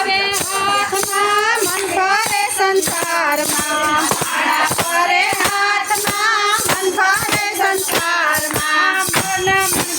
ફરે હાથમાં મન ફરે સંસારમાં માળા ફરે હાથમાં મન ફરે સંસારમાં મન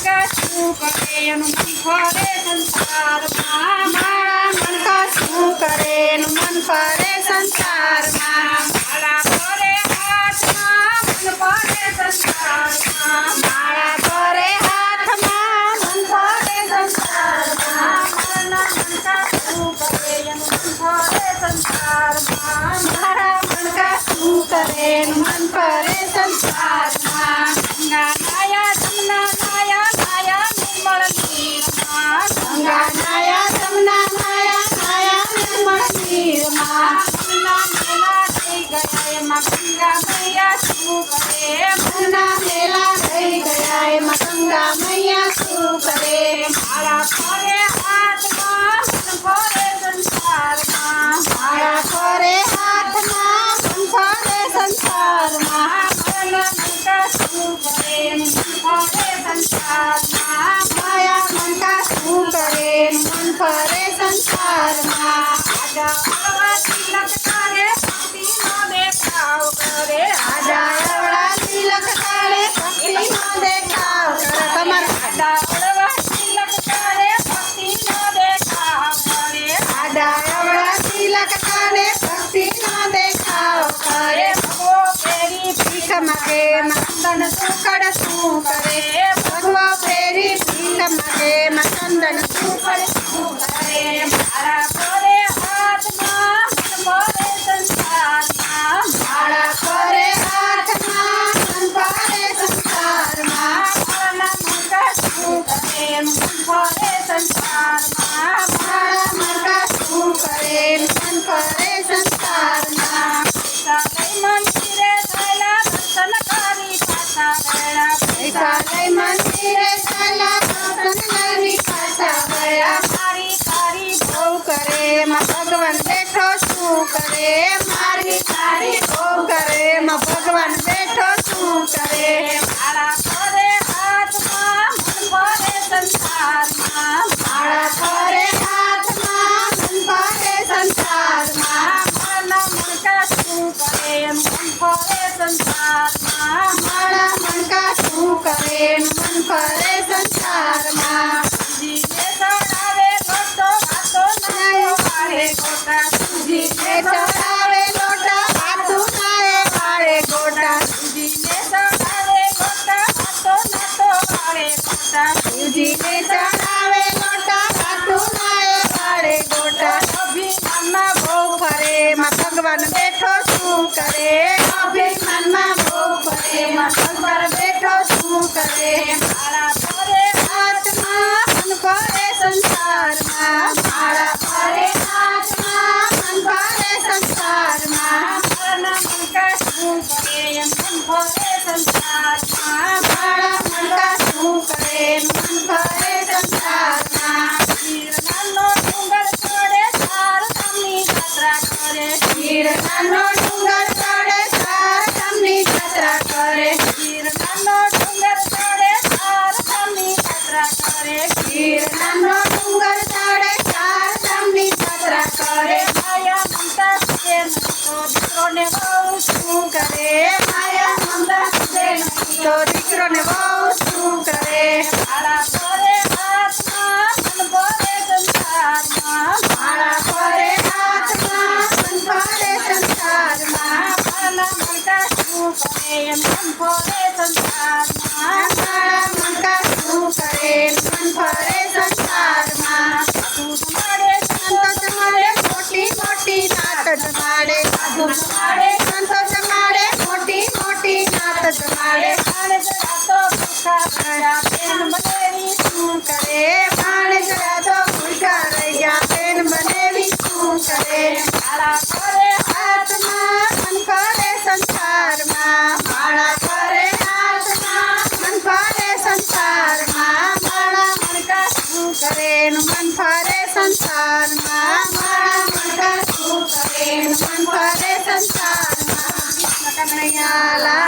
કશું કરે એનું મન ફરે સંસારમાં માળા મન કશું કરે એનું મન ફરે સંસારમાં માળા ફરે હાથમાં મન ફરે સંસારમાં માળા ફરે હાથમાં મન ફરે સંસારમાં મન કશું કરે એનું મન ફરે સંસારમાં માળા મન કશું કરે એનું મન ફરે સંસારમાં ગંગા નાયા જમના નાયા નાયા નિર્મળ નીરમાં ગંગા નાયા જમના નાયા નાયા નિર્મળ નીરમાં મનના મેલા થઈ ગયા એમાં ગંગા મૈયા શું કરે મનના મેલા થઈ ગયા એમાં ગંગા મૈયા શું કરે માળા ફરે હાથમાં મન ફરે સંસારમાં માળા ફરે હાથમાં મન ફરે સંસારમાં મન કશું કરે મન ફરે સંસારમાં માયા મન કશું કરે મન ફરે સંસારમાં આડા અવળા તિલક કરે ભક્તિનો દેખાવ કરે આડા અવળા તિલક કરે ભક્તિનો દેખાવ કરે તમારા આડા અવળા તિલક કરે ભક્તિનો દેખાવ કરે આડા અવળા તિલક કરે ભક્તિનો દેખાવ કરે ભગવો ફેરી ભીખ માગે ચંદન સુકડ શું કરે ભગવો ફેરી ભીખ માગે ચંદન સુકડ શું કરે માળા ફરે હાથમાં મન ફરે સંસારમાં માળા ફરે હાથમાં મન ફરે સંસારમાં માળા મન કશું કરે મન ફરે સંસારમાં માળા મન કશું કરે મન ફરે સંસારમાં મંદિરે થયેલા દર્શન કરી પાછા ગયા પૈસા લઈ મંદિરે થયેલા દર્શન કરી પાછા ગયા મારી તારી બહુ કરે માં ભગવાન બેઠો શું કરે મારી તારી બહુ કરે માં ભગવાન બેઠો શું કરે માળા ફરે હાથમાં મન ફરે સંસારમાં માળા ફરે હાથમાં મન ફરે સંસારમાં મન કશું કરે મન ફરે સંસારમાં માળા મન કશું કરે મન ફરે સંસારમાં સુજીને ચડાવે લોટો વાતો નાય વાળે ગોટા સુજીને ચડાવે લોટો વાતો નાય વાળે ગોટા સુજીને ચડાવે લોટા વાતો નાતો વાળે ગોટા સુજીને ચડાવે લોટા વાતો નાય વાળે ગોટા અભિમાનમાં બહુ ફરે માં ભગવાન બેઠો શું કરે અભિમાનમાં બહુ ફરે માં ભગવાન બેઠો શું કરે માળા ફરે હાથમાં મન ફરે સંસારમાં માળા ફરે હાથમાં મન ફરે સંસારમાં મન કશું કરે મન ફરે સંસારમાં માળા મન કશું કરે મન ફરે સંસારમાં ગિરનારનો ડુંગર ચડે ચાર ધામની યાત્રા કરે ગિરનારનો ડુંગર ચડે ચાર ધામની યાત્રા કરે ગિરનારનો ડુંગર ચડે ચાર ધામની યાત્રા કરે ગિરનારનો ડુંગર ચડે ચાર ધામની યાત્રા કરે માયા મમતા છે તો દીકરોને બહુ શું કરે માયા મમતા છે તો દીકરોને બહુ શું કરે માળા ફરે હાથમાં મન ફરે સંસારમાં માળા ફરે હાથમાં મન ફરે સંસારમાં માળા મન કશું કરે મન ફરે સંસારમાં માળા મન કશું કરે મન ફરે સંસારમાં સાધુ જમાડે સંતો જમાડે મોટી મોટી નાત જમાડે સાધુ જમાડે સંતો જમાડે મોટી મોટી નાત જમાડે માણસ રાતો ભૂખા રહ્યા બેન બનેવી શું કરે માણસ રાતો ભૂખા રહ્યા બેન બનેવી શું કરે માળા ફરે હાથમાં મન ફરે સંસારમાં માળા ફરે હાથમાં મન ફરે સંસારમાં માળા મન કશું કરે મન ફરે સંસારમાં માળા મન કશું કરે મન ફરે સંસારમાં કૃષ્ણ કનૈયા